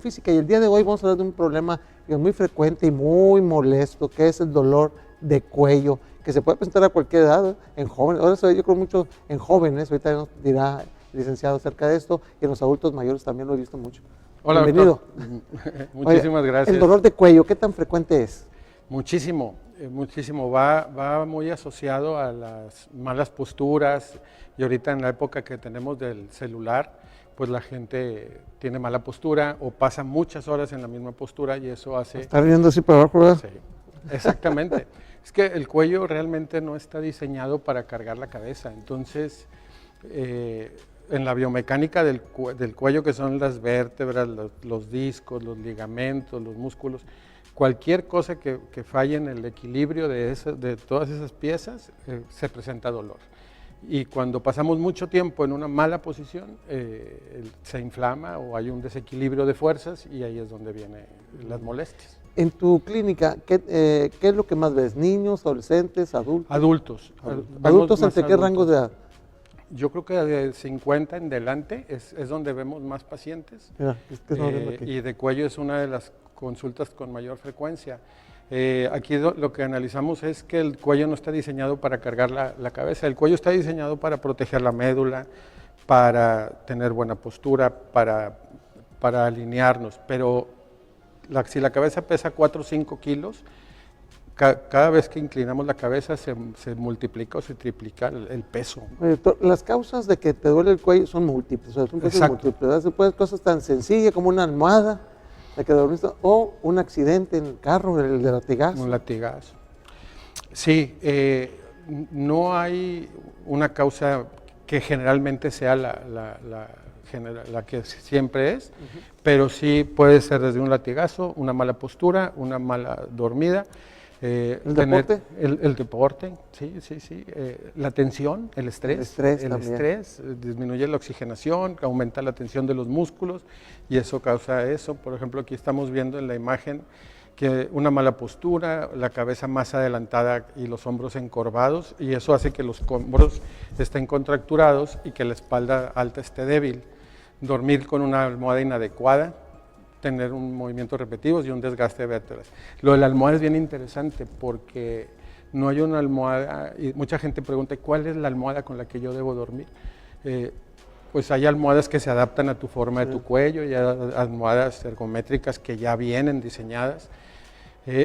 física, y el día de hoy vamos a hablar de un problema que es muy frecuente y muy molesto, que es el dolor de cuello, que se puede presentar a cualquier edad, en jóvenes, ahora yo creo mucho en jóvenes, ahorita nos dirá el licenciado acerca de esto, y en los adultos mayores también lo he visto mucho. Hola, bienvenido. Doctor. Muchísimas gracias. ¿El dolor de cuello qué tan frecuente es? Muchísimo, muchísimo. Va muy asociado a las malas posturas, y ahorita en la época que tenemos del celular, pues la gente tiene mala postura o pasa muchas horas en la misma postura y eso hace... Está riendo así para abajo, ¿verdad? Sí, exactamente. Es que el cuello realmente no está diseñado para cargar la cabeza, entonces en la biomecánica del cuello, que son las vértebras, los discos, los ligamentos, los músculos, cualquier cosa que falle en el equilibrio de todas esas piezas, se presenta dolor. Y cuando pasamos mucho tiempo en una mala posición, se inflama o hay un desequilibrio de fuerzas y ahí es donde vienen las molestias. En tu clínica, ¿qué es lo que más ves? ¿Niños, adolescentes, adultos? Adultos. ¿Adultos entre qué rangos de edad? Yo creo que de 50 en delante es donde vemos más pacientes. Mira, y de cuello es una de las consultas con mayor frecuencia. Aquí lo que analizamos es que el cuello no está diseñado para cargar la cabeza. El cuello está diseñado para proteger la médula, para tener buena postura, para alinearnos. Pero si la cabeza pesa 4 o 5 kilos, cada vez que inclinamos la cabeza se multiplica o se triplica el peso. Las causas de que te duele el cuello son múltiples, o sea, son cosas múltiples. Pueden ser cosas tan sencillas como una almohada, la que dormiste, o un accidente en el carro, el de latigazo. Un latigazo. Sí, no hay una causa que generalmente sea la que siempre es, pero sí puede ser desde un latigazo, una mala postura, una mala dormida. ¿El deporte? El deporte, sí. La tensión, el estrés disminuye la oxigenación, aumenta la tensión de los músculos y eso causa eso. Por ejemplo, aquí estamos viendo en la imagen que una mala postura, la cabeza más adelantada y los hombros encorvados, y eso hace que los hombros estén contracturados y que la espalda alta esté débil. Dormir con una almohada inadecuada, tener un movimiento repetitivos y un desgaste de vértebras. Lo de la almohada es bien interesante porque no hay una almohada, y mucha gente pregunta, ¿cuál es la almohada con la que yo debo dormir? Pues hay almohadas que se adaptan a tu forma de tu cuello, y hay almohadas ergométricas que ya vienen diseñadas.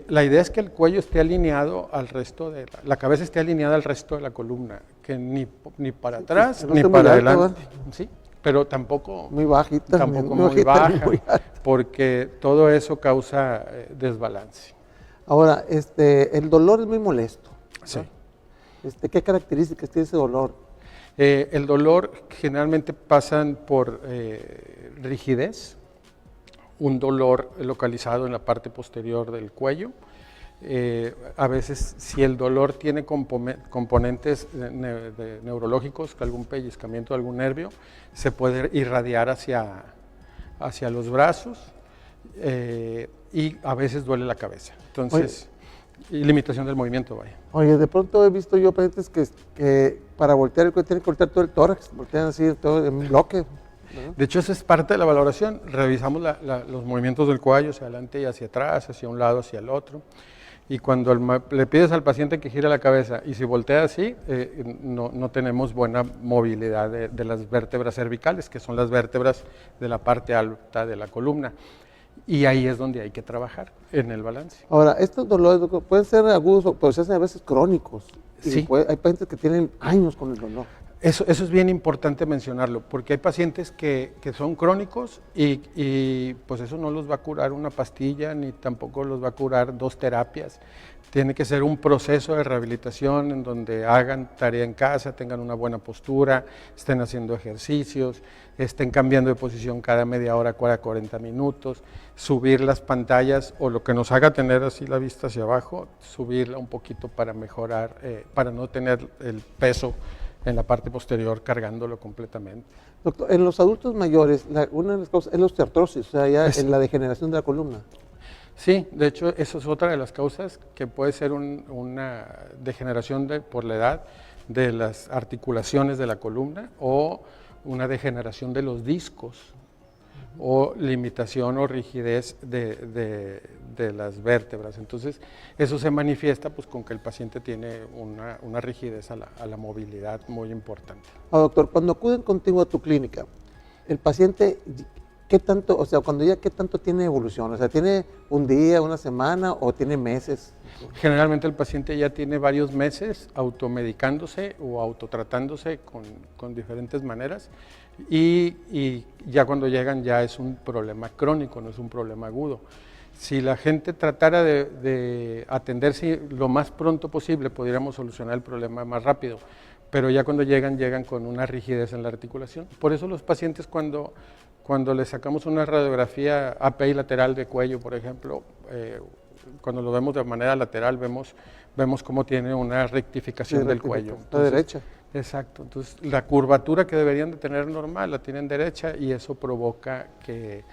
La idea es que el cuello esté alineado al resto de la cabeza esté alineada al resto de la columna, que ni para atrás ni para adelante. ¿Sí? Pero tampoco muy bajita, tampoco muy baja, porque todo eso causa desbalance. Ahora, el dolor es muy molesto, ¿no? Sí. ¿Qué características tiene ese dolor? El dolor generalmente pasan por rigidez, un dolor localizado en la parte posterior del cuello. A veces, si el dolor tiene componentes neurológicos, algún pellizcamiento de algún nervio, se puede irradiar hacia los brazos, y a veces duele la cabeza. Entonces, y limitación del movimiento, vaya. Oye, de pronto he visto yo pacientes que para voltear el cuello tienen que voltear todo el tórax, voltean así todo en bloque, ¿no? De hecho, eso es parte de la valoración. Revisamos los movimientos del cuello hacia adelante y hacia atrás, hacia un lado, hacia el otro. Y cuando le pides al paciente que gire la cabeza y si voltea así, no tenemos buena movilidad de las vértebras cervicales, que son las vértebras de la parte alta de la columna. Y ahí es donde hay que trabajar, en el balance. Ahora, estos dolores pueden ser agudos, pero se hacen a veces crónicos. Sí. Hay pacientes que tienen años con el dolor. Eso es bien importante mencionarlo, porque hay pacientes que son crónicos y pues eso no los va a curar una pastilla, ni tampoco los va a curar 2 terapias. Tiene que ser un proceso de rehabilitación en donde hagan tarea en casa, tengan una buena postura, estén haciendo ejercicios, estén cambiando de posición cada media hora, cada 40 minutos, subir las pantallas o lo que nos haga tener así la vista hacia abajo, subirla un poquito para mejorar, para no tener el peso en la parte posterior cargándolo completamente. Doctor, en los adultos mayores, una de las causas es la osteoartrosis, o sea, ya en la degeneración de la columna. Sí, de hecho, eso es otra de las causas, que puede ser una degeneración por la edad de las articulaciones de la columna o una degeneración de los discos. o limitación o rigidez de las vértebras. Entonces, eso se manifiesta pues, con que el paciente tiene una rigidez a la movilidad muy importante. Doctor, cuando acuden contigo a tu clínica, el paciente, ¿qué tanto, o sea, cuando ya qué tanto tiene evolución? O sea, ¿tiene un día, una semana o tiene meses? Generalmente el paciente ya tiene varios meses automedicándose o autotratándose con diferentes maneras y ya cuando llegan ya es un problema crónico, no es un problema agudo. Si la gente tratara de atenderse lo más pronto posible, podríamos solucionar el problema más rápido, pero ya cuando llegan con una rigidez en la articulación. Por eso los pacientes cuando les sacamos una radiografía API lateral de cuello, por ejemplo, cuando lo vemos de manera lateral vemos cómo tiene una rectificación del cuello. Entonces, derecha. Exacto, entonces la curvatura que deberían de tener normal la tienen derecha y eso provoca que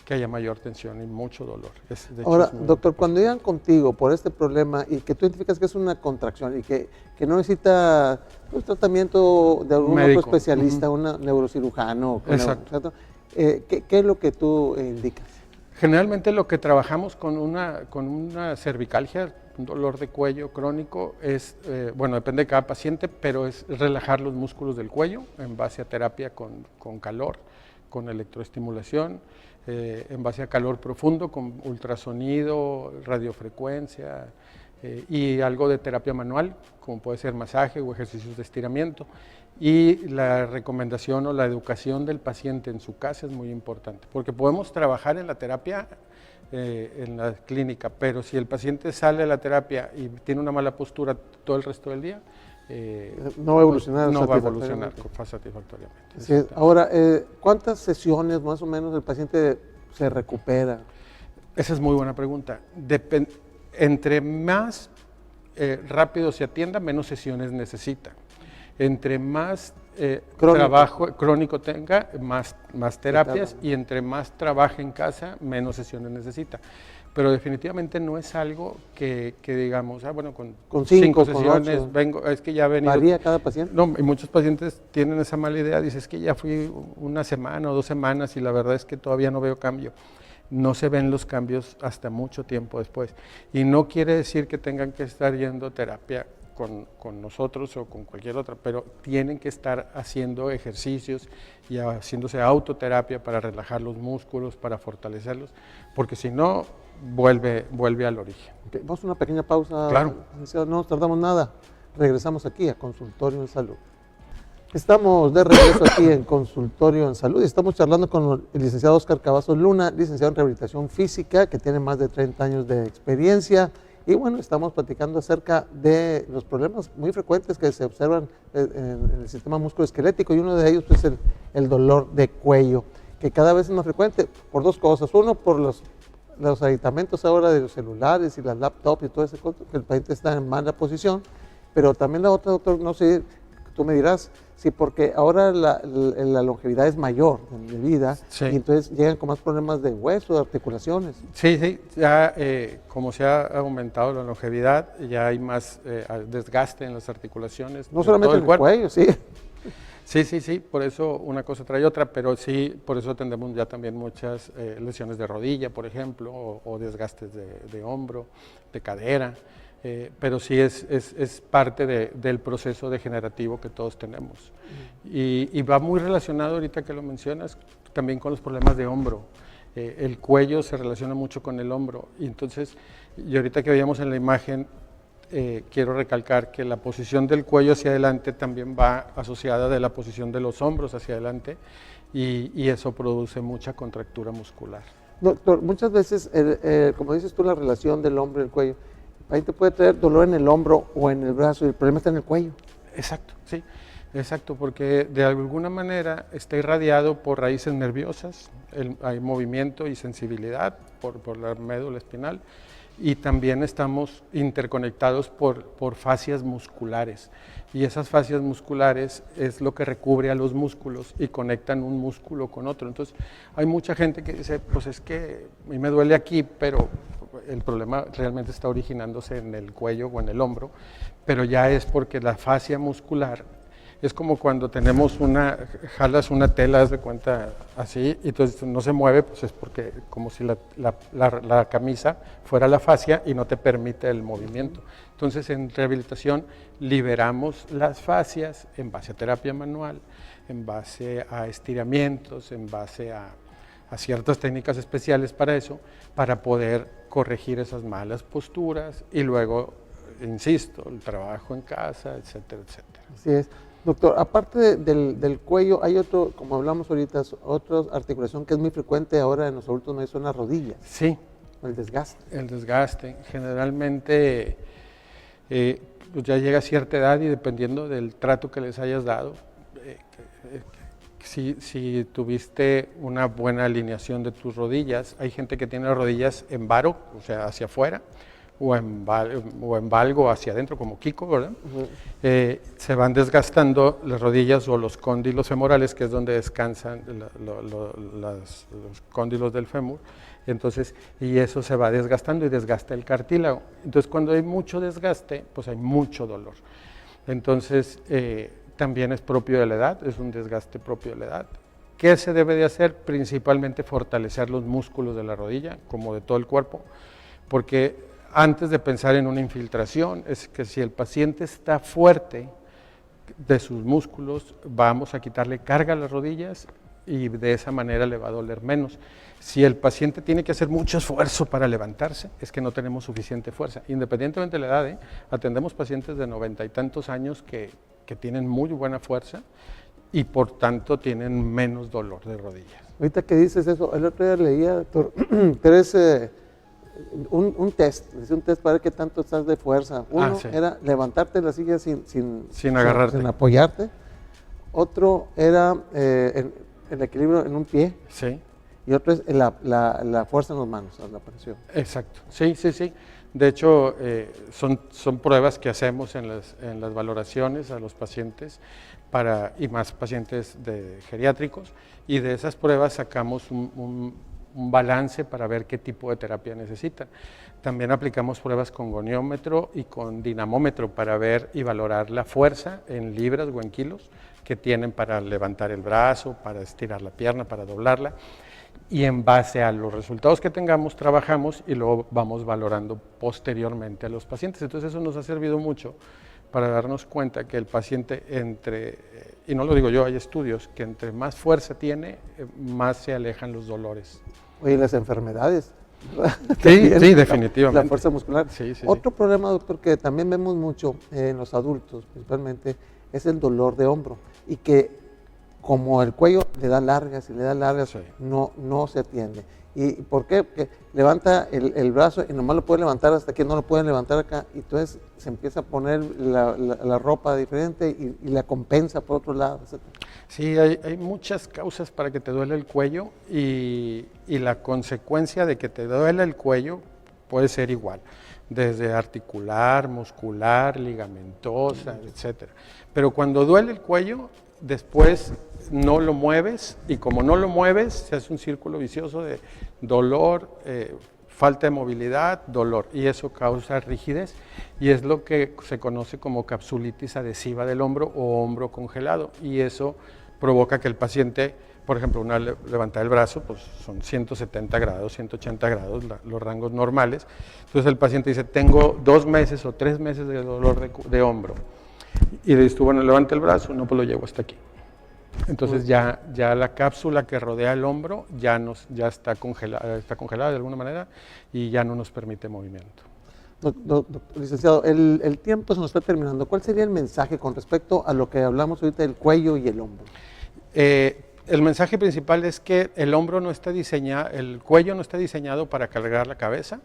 haya mayor tensión y mucho dolor. Ahora, doctor, cuando llegan contigo por este problema y que tú identificas que es una contracción y que no necesita un tratamiento de algún otro especialista, un neurocirujano, exacto. ¿Qué es lo que tú indicas? Generalmente lo que trabajamos con una cervicalgia, un dolor de cuello crónico, es, bueno, depende de cada paciente, pero es relajar los músculos del cuello en base a terapia con calor, con electroestimulación, en base a calor profundo, con ultrasonido, radiofrecuencia y algo de terapia manual, como puede ser masaje o ejercicios de estiramiento. Y la recomendación o la educación del paciente en su casa es muy importante, porque podemos trabajar en la terapia en la clínica, pero si el paciente sale de la terapia y tiene una mala postura todo el resto del día, no va a evolucionar, satisfactoriamente. Sí. Ahora, ¿cuántas sesiones más o menos el paciente se recupera? Esa es muy buena pregunta. Entre más rápido se atienda, menos sesiones necesita. Entre más trabajo crónico tenga, más terapias, y entre más trabaje en casa, menos sesiones necesita. Pero definitivamente no es algo que digamos, bueno, con 5 sesiones, es que ya he venido. ¿Varía cada paciente? No, y muchos pacientes tienen esa mala idea, dicen, es que ya fui una semana o 2 semanas y la verdad es que todavía no veo cambio. No se ven los cambios hasta mucho tiempo después. Y no quiere decir que tengan que estar yendo a terapia con nosotros o con cualquier otra, pero tienen que estar haciendo ejercicios y haciéndose autoterapia para relajar los músculos, para fortalecerlos, porque si no, vuelve al origen. Okay, vamos a una pequeña pausa. Claro. No nos tardamos nada. Regresamos aquí a Consultorio en Salud. Estamos de regreso aquí en Consultorio en Salud y estamos charlando con el licenciado Óscar Cavazos Luna, licenciado en Rehabilitación Física, que tiene más de 30 años de experiencia. Y bueno, estamos platicando acerca de los problemas muy frecuentes que se observan en el sistema musculoesquelético, y uno de ellos es el dolor de cuello, que cada vez es más frecuente por 2 cosas. Uno, por los aditamentos ahora de los celulares y las laptops y todo ese cosa, que el paciente está en mala posición, pero también la otra, doctor, no sé, tú me dirás, sí, porque ahora la longevidad es mayor de vida, sí, y entonces llegan con más problemas de hueso, de articulaciones. Sí, ya como se ha aumentado la longevidad, ya hay más desgaste en las articulaciones. No solamente en el cuello, sí. Sí, por eso una cosa trae otra, pero sí, por eso atendemos ya también muchas lesiones de rodilla, por ejemplo, o desgastes de hombro, de cadera. Pero sí es parte del proceso degenerativo que todos tenemos. Y va muy relacionado, ahorita que lo mencionas, también con los problemas de hombro. El cuello se relaciona mucho con el hombro. Y entonces, y ahorita que veíamos en la imagen, quiero recalcar que la posición del cuello hacia adelante también va asociada de la posición de los hombros hacia adelante, y eso produce mucha contractura muscular. Doctor, muchas veces, como dices tú, la relación del hombro y el cuello, ahí te puede traer dolor en el hombro o en el brazo, y el problema está en el cuello. Exacto, sí, exacto, porque de alguna manera está irradiado por raíces nerviosas, hay movimiento y sensibilidad por la médula espinal, y también estamos interconectados por fascias musculares, y esas fascias musculares es lo que recubre a los músculos y conectan un músculo con otro. Entonces hay mucha gente que dice, pues es que a mí me duele aquí, pero el problema realmente está originándose en el cuello o en el hombro, pero ya es porque la fascia muscular Es como cuando jalas una tela, haz de cuenta así, y entonces no se mueve, pues es porque como si la camisa fuera la fascia y no te permite el movimiento. Entonces en rehabilitación liberamos las fascias en base a terapia manual, en base a estiramientos, en base a ciertas técnicas especiales para eso, para poder corregir esas malas posturas y luego, insisto, el trabajo en casa, etcétera, etcétera. Así es. Doctor, aparte del cuello, hay otro, como hablamos ahorita, otra articulación que es muy frecuente ahora en los adultos mayores, son las rodillas. Sí. El desgaste. El desgaste. Generalmente pues ya llega a cierta edad y dependiendo del trato que les hayas dado, si tuviste una buena alineación de tus rodillas, hay gente que tiene las rodillas en varo, o sea, hacia afuera, o en valgo hacia adentro, como Kiko, ¿verdad? Se van desgastando las rodillas o los cóndilos femorales, que es donde descansan los cóndilos del fémur, entonces, y eso se va desgastando y desgasta el cartílago. Entonces, cuando hay mucho desgaste, pues hay mucho dolor. Entonces, también es propio de la edad, es un desgaste propio de la edad. ¿Qué se debe de hacer? Principalmente fortalecer los músculos de la rodilla, como de todo el cuerpo, porque antes de pensar en una infiltración, es que si el paciente está fuerte de sus músculos, vamos a quitarle carga a las rodillas y de esa manera le va a doler menos. Si el paciente tiene que hacer mucho esfuerzo para levantarse, es que no tenemos suficiente fuerza. Independientemente de la edad, atendemos pacientes de 90 y tantos años que tienen muy buena fuerza y por tanto tienen menos dolor de rodillas. Ahorita que dices eso, el otro día leía, doctor, un test para ver qué tanto estás de fuerza. Uno era levantarte de la silla sin agarrarte, sin apoyarte. Otro era el equilibrio en un pie. Sí. Y otro es la fuerza en las manos, la presión. Exacto, sí. De hecho, son pruebas que hacemos en las valoraciones a los pacientes y más pacientes geriátricos, y de esas pruebas sacamos un balance para ver qué tipo de terapia necesitan. También aplicamos pruebas con goniómetro y con dinamómetro para ver y valorar la fuerza en libras o en kilos que tienen para levantar el brazo, para estirar la pierna, para doblarla. Y en base a los resultados que tengamos, trabajamos y luego vamos valorando posteriormente a los pacientes. Entonces eso nos ha servido mucho para darnos cuenta que el paciente y no lo digo yo, hay estudios, que entre más fuerza tiene, más se alejan los dolores. Oye, las enfermedades. Sí, definitivamente. La fuerza muscular. Sí. Otro problema, doctor, que también vemos mucho en los adultos, principalmente, es el dolor de hombro. Y que como el cuello le da largas, sí. no se atiende. ¿Y por qué? Porque levanta el brazo y nomás lo puede levantar hasta aquí, no lo pueden levantar acá, y entonces se empieza a poner la ropa diferente y la compensa por otro lado, etc. Sí, hay muchas causas para que te duele el cuello y la consecuencia de que te duele el cuello puede ser igual, desde articular, muscular, ligamentosa, etc. Pero cuando duele el cuello, después no lo mueves, y como no lo mueves, se hace un círculo vicioso de dolor, falta de movilidad, dolor, y eso causa rigidez, y es lo que se conoce como capsulitis adhesiva del hombro o hombro congelado, y eso provoca que el paciente, por ejemplo, una levantada del brazo, pues son 170 grados, 180 grados, los rangos normales. Entonces el paciente dice, tengo 2 meses o 3 meses de dolor de hombro, y le dices tú, bueno, levanta el brazo, no, pues lo llevo hasta aquí. Entonces ya la cápsula que rodea el hombro ya está congelada de alguna manera y ya no nos permite movimiento. Licenciado, el tiempo se nos está terminando. ¿Cuál sería el mensaje con respecto a lo que hablamos ahorita del cuello y el hombro? El mensaje principal es que el cuello no está diseñado para cargar la cabeza.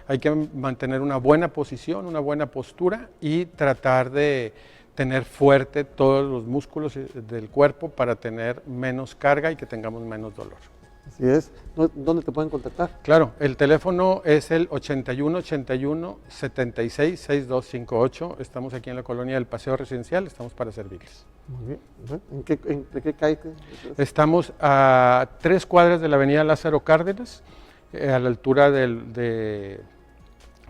Hay que mantener una buena posición, una buena postura y tratar de tener fuerte todos los músculos del cuerpo para tener menos carga y que tengamos menos dolor. Así es. ¿Dónde te pueden contactar? Claro, el teléfono es el 8181-766258. Estamos aquí en la colonia del Paseo Residencial, estamos para servirles. Muy bien. ¿En qué calle? Estamos a 3 cuadras de la avenida Lázaro Cárdenas, a la altura de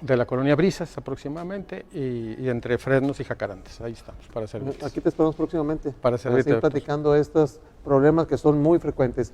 de la colonia Brisas aproximadamente, y entre Fresnos y Jacarantes. Ahí estamos para servirte. Aquí te esperamos próximamente. Para servirte, seguir platicando estos problemas que son muy frecuentes.